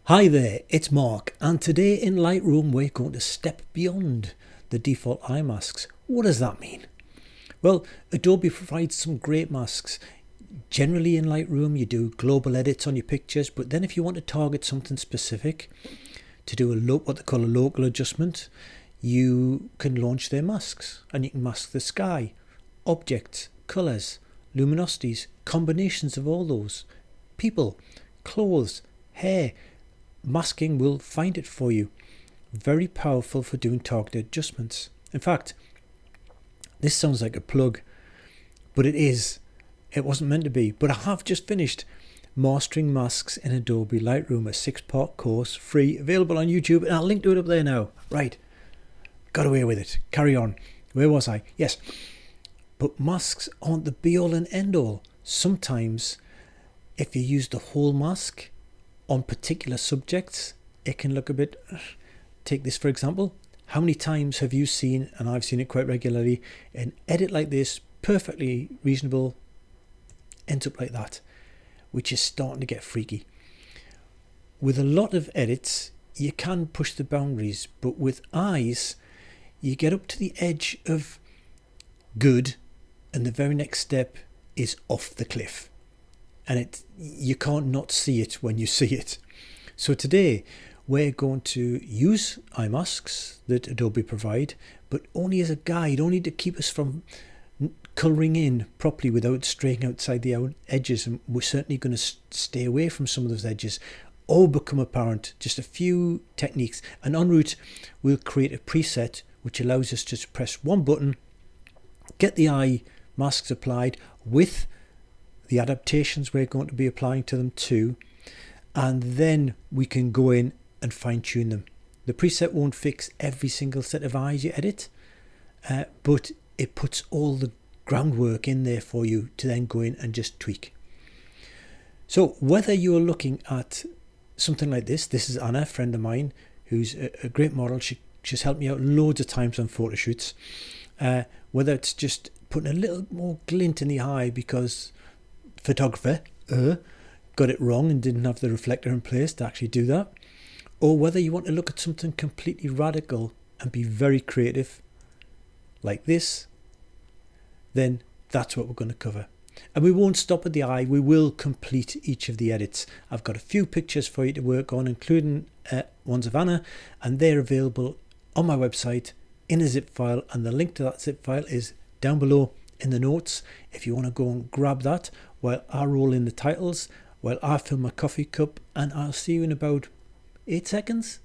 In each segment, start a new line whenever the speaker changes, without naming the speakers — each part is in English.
Hi there, it's Mark, and today in Lightroom we're going to step beyond the default eye masks. What does that mean? Well, Adobe provides some great masks. Generally in Lightroom you do global edits on your pictures, but then if you want to target something specific, to do what they call a local adjustment, you can launch their masks, and you can mask the sky, objects, colours, luminosities, combinations of all those, people, clothes, hair. Masking will find it for you. Very powerful for doing targeted adjustments. In fact, this sounds like a plug, but it is. It wasn't meant to be, but I have just finished Mastering Masks in Adobe Lightroom, a 6-part course, free, available on YouTube, and I'll link to it up there now. Right, got away with it. Carry on. Where was I? Yes, but masks aren't the be-all and end-all. Sometimes, if you use the whole mask on particular subjects, it can look a bit. Take this for example. How many times have you seen, and I've seen it quite regularly, an edit like this, perfectly reasonable, ends up like that, which is starting to get freaky. With a lot of edits, you can push the boundaries, but with eyes, you get up to the edge of good, and the very next step is off the cliff. And you can't not see it when you see it. So today we're going to use eye masks that Adobe provide, but only as a guide, only to keep us from colouring in properly without straying outside the edges. And we're certainly going to stay away from some of those edges or become apparent. Just a few techniques, and en route we'll create a preset which allows us to press one button, get the eye masks applied with the adaptations we're going to be applying to them too, and then we can go in and fine-tune them. The preset won't fix every single set of eyes you edit, but it puts all the groundwork in there for you to then go in and just tweak. So whether you're looking at something like this is Anna, a friend of mine, who's a great model. She's helped me out loads of times on photo shoots. Whether it's just putting a little more glint in the eye because photographer got it wrong and didn't have the reflector in place to actually do that, or whether you want to look at something completely radical and be very creative like this, then that's what we're going to cover. And we won't stop at the eye, we will complete each of the edits. I've got a few pictures for you to work on, including ones of Anna, and they're available on my website in a zip file, and the link to that zip file is down below in the notes if you want to go and grab that while I roll in the titles, while I fill my coffee cup, and I'll see you in about 8 seconds.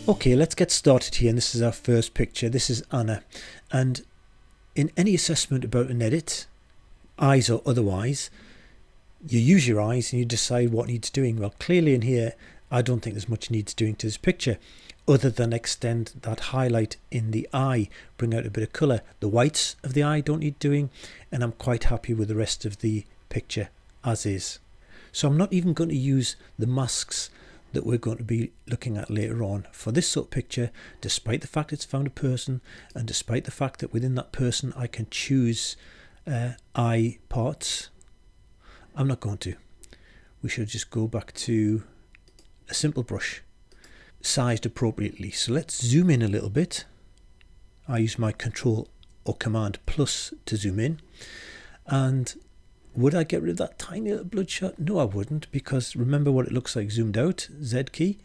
Okay, let's get started here, and this is our first picture. This is Anna, and in any assessment about an edit, eyes or otherwise, you use your eyes and you decide what needs doing. Well, clearly in here I don't think there's much needs doing to this picture other than extend that highlight in the eye, bring out a bit of colour. The whites of the eye don't need doing, and I'm quite happy with the rest of the picture as is. So I'm not even going to use the masks that we're going to be looking at later on for this sort of picture, despite the fact it's found a person, and despite the fact that within that person I can choose eye parts. I'm not going to. We should just go back to a simple brush, sized appropriately. So let's zoom in a little bit. I use my Control or Command plus to zoom in. And would I get rid of that tiny little bloodshot? No, I wouldn't, because remember what it looks like zoomed out, Z key.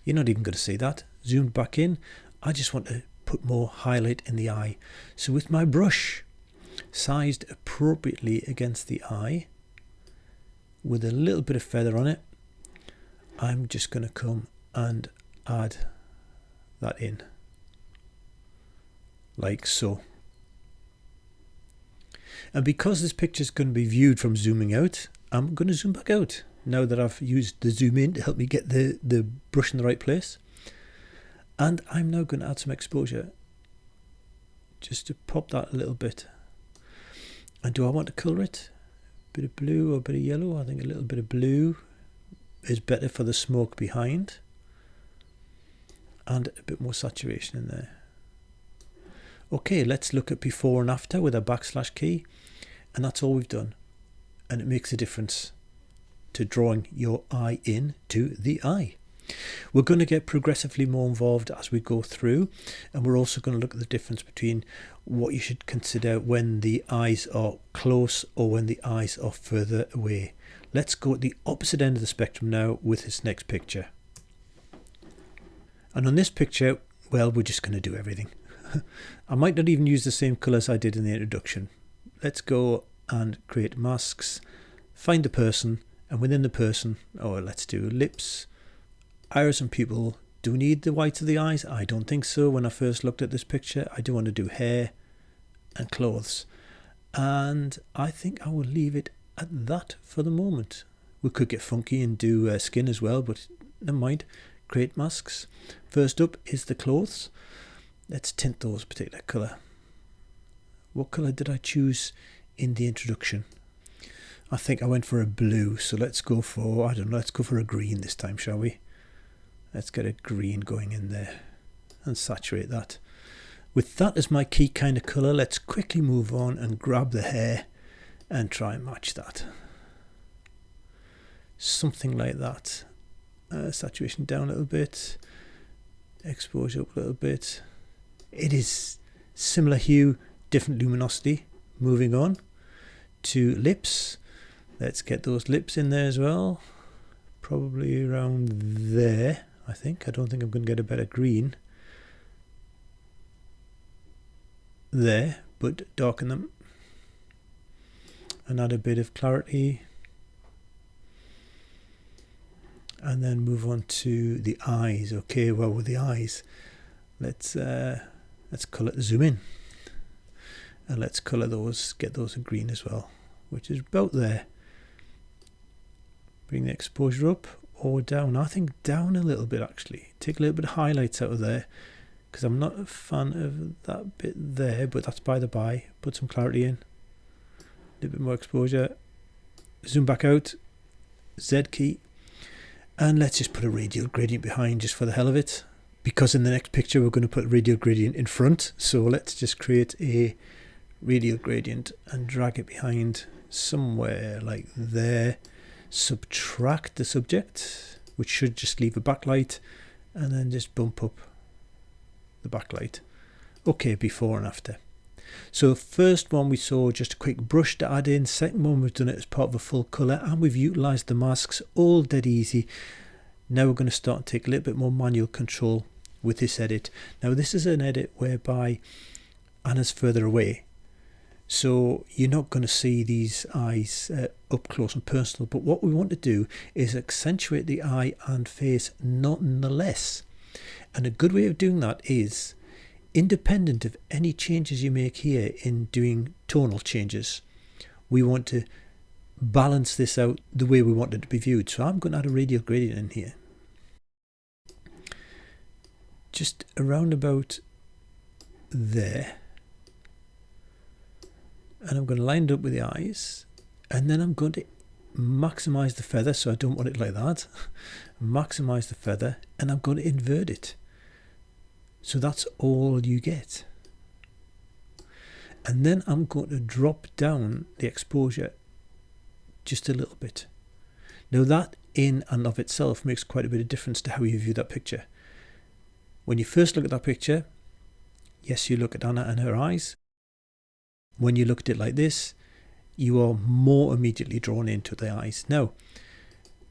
You're not even going to see that. Zoomed back in. I just want to put more highlight in the eye. So with my brush sized appropriately against the eye, with a little bit of feather on it, I'm just going to come and add that in like so. And because this picture is going to be viewed from zooming out, I'm going to zoom back out now that I've used the zoom in to help me get the brush in the right place. And I'm now going to add some exposure just to pop that a little bit. And do I want to colour it? Bit of blue or a bit of yellow? I think a little bit of blue is better for the smoke behind, and a bit more saturation in there. Okay, let's look at before and after with a backslash key, and that's all we've done. And it makes a difference to drawing your eye in to the eye. We're going to get progressively more involved as we go through, and we're also going to look at the difference between what you should consider when the eyes are close or when the eyes are further away. Let's go at the opposite end of the spectrum now with this next picture. And on this picture, well, we're just going to do everything. I might not even use the same colours I did in the introduction. Let's go and create masks, find the person, and within the person, let's do lips, iris and pupil. Do we need the whites of the eyes? I don't think so. When I first looked at this picture, I do want to do hair and clothes. And I think I will leave it at that for the moment. We could get funky and do skin as well, but never mind. Create masks. First up is the clothes. Let's tint those particular colour. What colour did I choose in the introduction? I think I went for a blue, so let's go for, let's go for a green this time, shall we? Let's get a green going in there and saturate that. With that as my key kind of colour, let's quickly move on and grab the hair and try and match that. Something like that. Saturation down a little bit, exposure up a little bit. It is similar hue, different luminosity. Moving on to lips. Let's get those lips in there as well. Probably around there, I think. I don't think I'm going to get a better green there, but darken them and add a bit of clarity. And then move on to the eyes. Okay, well, with the eyes, let's zoom in. And let's colour those, get those in green as well, which is about there. Bring the exposure up or down. I think down a little bit actually. Take a little bit of highlights out of there, because I'm not a fan of that bit there, but that's by the by. Put some clarity in. A little bit more exposure. Zoom back out. Z key. And let's just put a radial gradient behind just for the hell of it. Because in the next picture we're going to put radial gradient in front. So let's just create a radial gradient and drag it behind somewhere like there. Subtract the subject, which should just leave a backlight, and then just bump up the backlight. Okay, before and after. So first one we saw just a quick brush to add in. Second one we've done it as part of a full colour, and we've utilised the masks, all dead easy. Now we're going to start to take a little bit more manual control with this edit. Now this is an edit whereby Anna's further away, so you're not going to see these eyes up close and personal, but what we want to do is accentuate the eye and face nonetheless. And a good way of doing that is, independent of any changes you make here in doing tonal changes, we want to balance this out the way we want it to be viewed. So I'm going to add a radial gradient in here, just around about there, and I'm going to line it up with the eyes, and then I'm going to maximize the feather, so I don't want it like that. Maximize the feather, and I'm going to invert it, so that's all you get. And then I'm going to drop down the exposure just a little bit. Now that in and of itself makes quite a bit of difference to how you view that picture. When you first look at that picture, yes, you look at Anna and her eyes. When you look at it like this, you are more immediately drawn into the eyes. Now,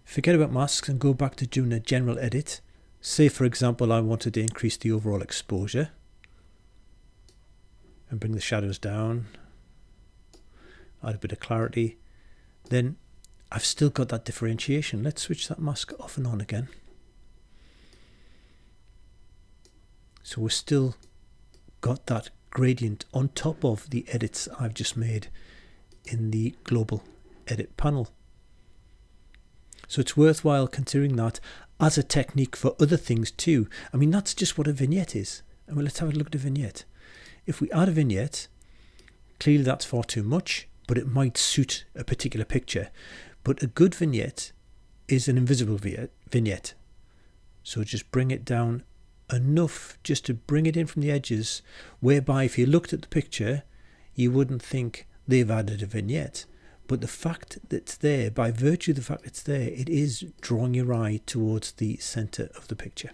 forget about masks and go back to doing a general edit. Say, for example, I wanted to increase the overall exposure and bring the shadows down, add a bit of clarity. Then I've still got that differentiation. Let's switch that mask off and on again. So we're still got that gradient on top of the edits I've just made in the global edit panel. So it's worthwhile considering that as a technique for other things too. I mean, that's just what a vignette is. I mean, let's have a look at a vignette. If we add a vignette, clearly that's far too much, but it might suit a particular picture. But a good vignette is an invisible vignette. So just bring it down enough just to bring it in from the edges, whereby if you looked at the picture, you wouldn't think they've added a vignette. But the fact that it's there, by virtue of the fact it's there, it is drawing your eye towards the center of the picture.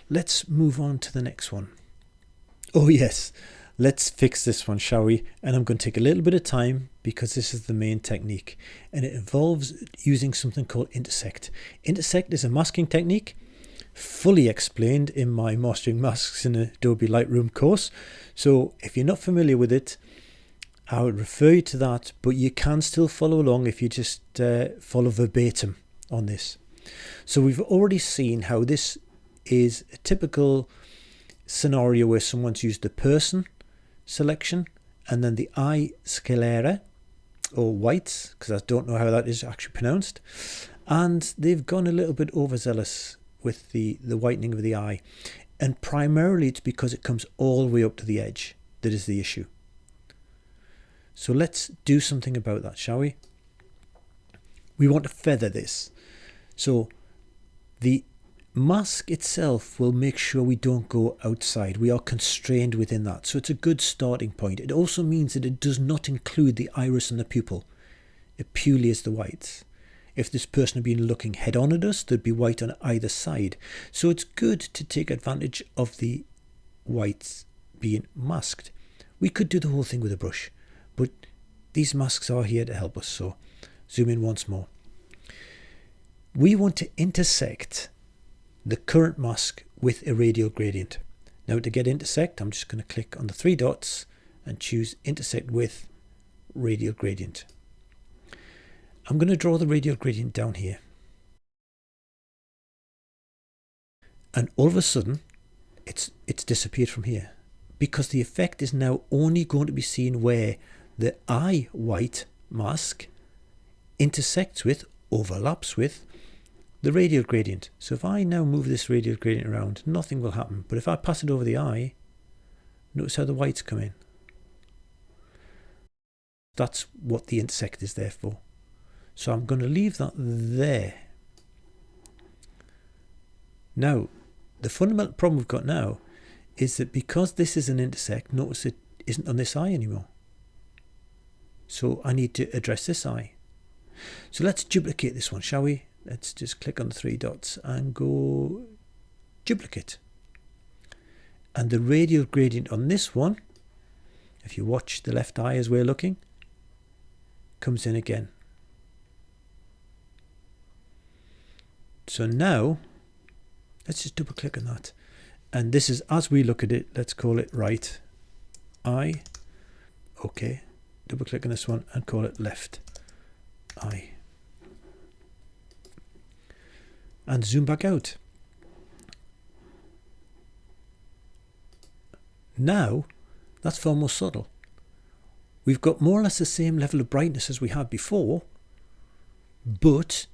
Let's move on to the next one. Oh yes, let's fix this one, shall we? And I'm going to take a little bit of time because this is the main technique, and it involves using something called intersect. Intersect is a masking technique fully explained in my Mastering Masks in Adobe Lightroom course. So if you're not familiar with it, I would refer you to that, but you can still follow along if you just follow verbatim on this. So we've already seen how this is a typical scenario where someone's used the person selection and then the eye scalera, or whites, because I don't know how that is actually pronounced, and they've gone a little bit overzealous with the whitening of the eye, and primarily it's because it comes all the way up to the edge that is the issue. So let's do something about that, shall we? We want to feather this. So the mask itself will make sure we don't go outside. We are constrained within that. So it's a good starting point. It also means that it does not include the iris and the pupil. It purely is the whites. If this person had been looking head on at us, there'd be white on either side. So it's good to take advantage of the whites being masked. We could do the whole thing with a brush, but these masks are here to help us. So zoom in once more. We want to intersect the current mask with a radial gradient. Now to get intersect, I'm just going to click on the three dots and choose intersect with radial gradient. I'm going to draw the radial gradient down here. And all of a sudden, it's disappeared from here, because the effect is now only going to be seen where the eye white mask intersects with, overlaps with, the radial gradient. So if I now move this radial gradient around, nothing will happen. But if I pass it over the eye, notice how the whites come in. That's what the intersect is there for. So I'm going to leave that there. Now, the fundamental problem we've got now is that because this is an intersect, notice it isn't on this eye anymore. So I need to address this eye. So let's duplicate this one, shall we? Let's just click on the three dots and go duplicate. And the radial gradient on this one, if you watch the left eye as we're looking, comes in again. So now, let's just double click on that. And this is, as we look at it, let's call it right eye. Okay, double click on this one and call it left eye. And zoom back out. Now, that's far more subtle. We've got more or less the same level of brightness as we had before, but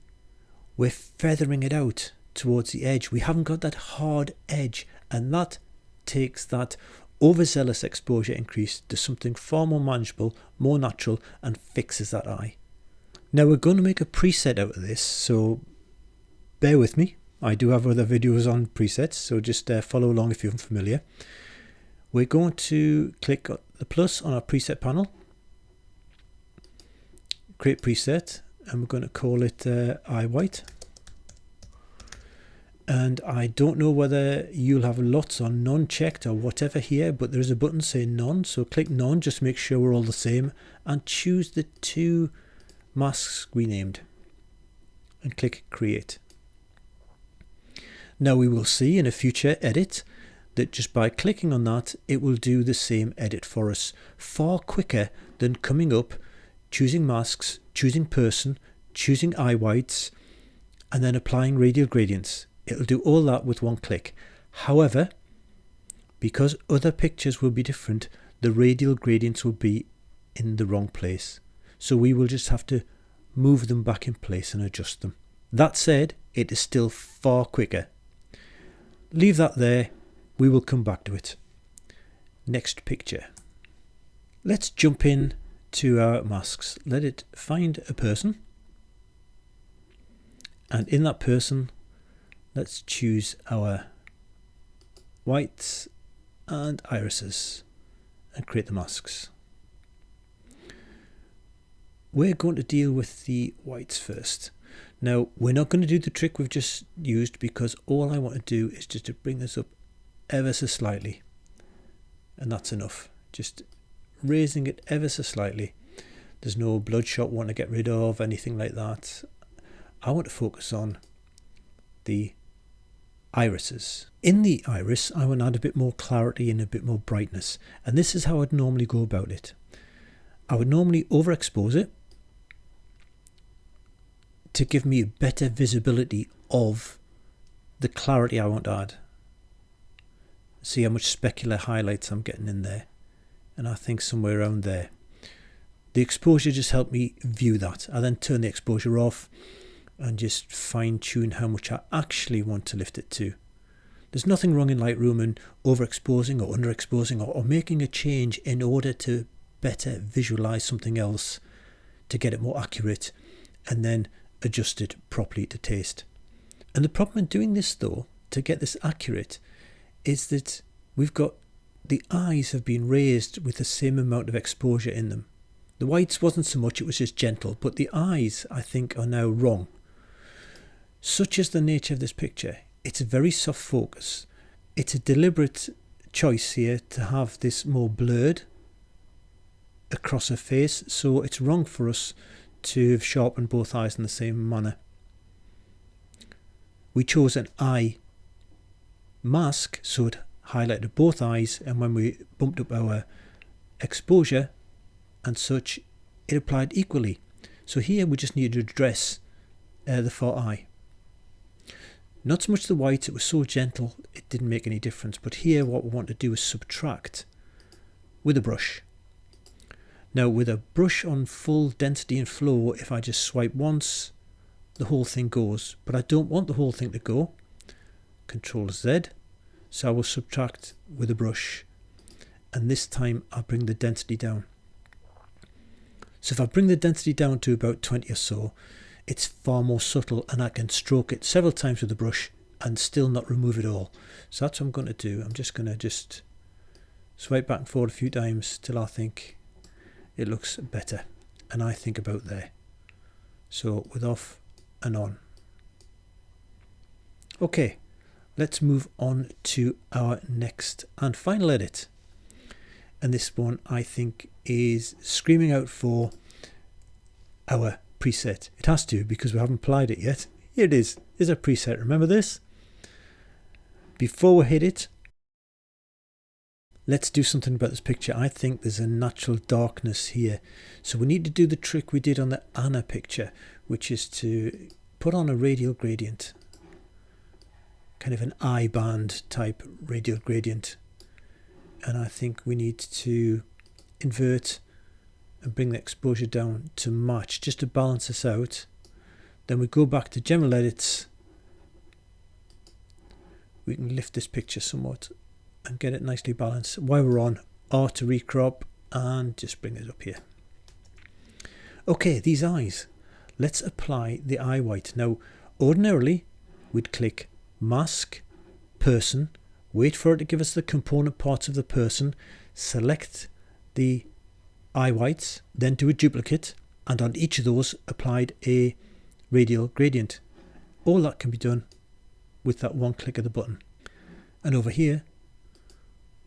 we're feathering it out towards the edge. We haven't got that hard edge, and that takes that overzealous exposure increase to something far more manageable, more natural, and fixes that eye. Now we're going to make a preset out of this, so bear with me. I do have other videos on presets, so just follow along if you're unfamiliar. We're going to click the plus on our preset panel, create preset, and we're going to call it eye white. And I don't know whether you'll have lots on none checked or whatever here, but there's a button saying none, so click none, just make sure we're all the same, and choose the two masks we named and click create. Now we will see in a future edit that just by clicking on that, it will do the same edit for us far quicker than coming up, choosing masks, choosing person, choosing eye whites, and then applying radial gradients. It'll do all that with one click. However, because other pictures will be different, the radial gradients will be in the wrong place. So we will just have to move them back in place and adjust them. That said, it is still far quicker. Leave that there. We will come back to it. Next picture. Let's jump in to our masks. Let it find a person. And in that person, let's choose our whites and irises and create the masks. We're going to deal with the whites first. Now, we're not going to do the trick we've just used, because all I want to do is just to bring this up ever so slightly, and that's enough. Just raising it ever so slightly. There's no bloodshot one to get rid of, anything like that. I want to focus on the irises. In the iris, I want to add a bit more clarity and a bit more brightness, and this is how I'd normally go about it. I would normally overexpose it to give me a better visibility of the clarity I want to add. See how much specular highlights I'm getting in there, and I think somewhere around there. The exposure just helped me view that. I then turn the exposure off and just fine tune how much I actually want to lift it to. There's nothing wrong in Lightroom in overexposing or underexposing or making a change in order to better visualize something else, to get it more accurate and then adjust it properly to taste. And the problem in doing this though, to get this accurate, is that we've got the eyes have been raised with the same amount of exposure in them. The whites wasn't so much, it was just gentle, but the eyes I think are now wrong. Such is the nature of this picture. It's a very soft focus. It's a deliberate choice here to have this more blurred across her face, so it's wrong for us to have sharpened both eyes in the same manner. We chose an eye mask so it highlighted both eyes, and when we bumped up our exposure and such, it applied equally. So here we just needed to address the far eye. Not so much the white, it was so gentle it didn't make any difference, but here what we want to do is subtract with a brush. Now with a brush on full density and flow, if I just swipe once, the whole thing goes, but I don't want the whole thing to go. Control Z, so I will subtract with a brush, and this time I'll bring the density down. So if I bring the density down to about 20 or so, it's far more subtle, and I can stroke it several times with the brush and still not remove it all. So that's what I'm going to do. I'm just going to swipe back and forward a few times till I think it looks better, and I think about there. So with off and on. Okay, let's move on to our next and final edit. And this one I think is screaming out for our preset. It has to, because we haven't applied it yet. Here it is. Here's a preset. Remember this? Before we hit it, let's do something about this picture. I think there's a natural darkness here. So we need to do the trick we did on the Anna picture, which is to put on a radial gradient. Kind of an eye band type radial gradient. And I think we need to invert and bring the exposure down to match, just to balance this out. Then we go back to general edits. We can lift this picture somewhat and get it nicely balanced. While we're on, R to recrop, and just bring it up here. Okay, these eyes. Let's apply the eye white. Now, ordinarily, we'd click Mask, Person, wait for it to give us the component parts of the person, select the eye whites, then do a duplicate, and on each of those applied a radial gradient. All that can be done with that one click of the button. And over here,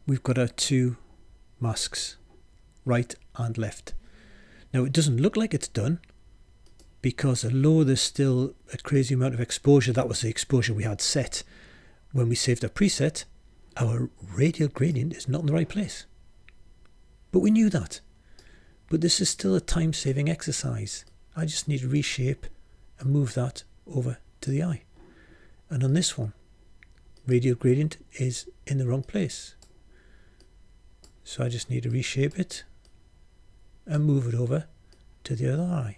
we've got our two masks, right and left. Now it doesn't look like it's done, because although there's still a crazy amount of exposure, that was the exposure we had set when we saved our preset, our radial gradient is not in the right place. But we knew that. But this is still a time-saving exercise. I just need to reshape and move that over to the eye. And on this one, radial gradient is in the wrong place. So I just need to reshape it and move it over to the other eye.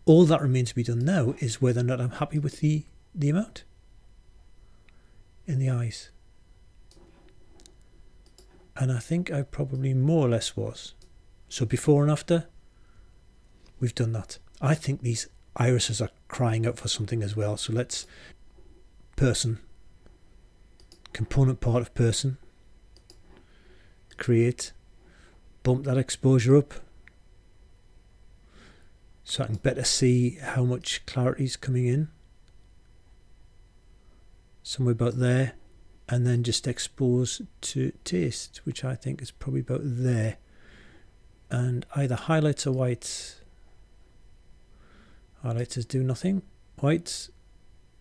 All that remains to be done now is whether or not I'm happy with the amount in the eyes. And I think I probably more or less was. So before and after, we've done that. I think these irises are crying out for something as well. So let's person, component part of person, create, bump that exposure up so I can better see how much clarity is coming in, somewhere about there, and then just expose to taste, which I think is probably about there, and either highlights or whites. Highlighters do nothing, whites,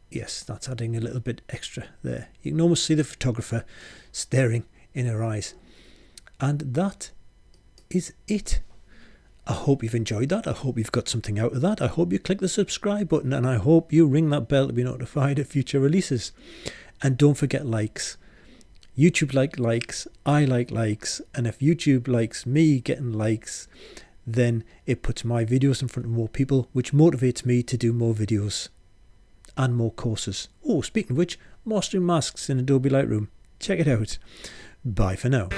yes, that's adding a little bit extra there. You can almost see the photographer staring in her eyes. And that is it. I hope you've enjoyed that. I hope you've got something out of that. I hope you click the subscribe button, and I hope you ring that bell to be notified of future releases. And don't forget likes. YouTube likes, I like likes, and if YouTube likes me getting likes, then it puts my videos in front of more people, which motivates me to do more videos and more courses. Oh, speaking of which, mastering masks in Adobe Lightroom. Check it out. Bye for now.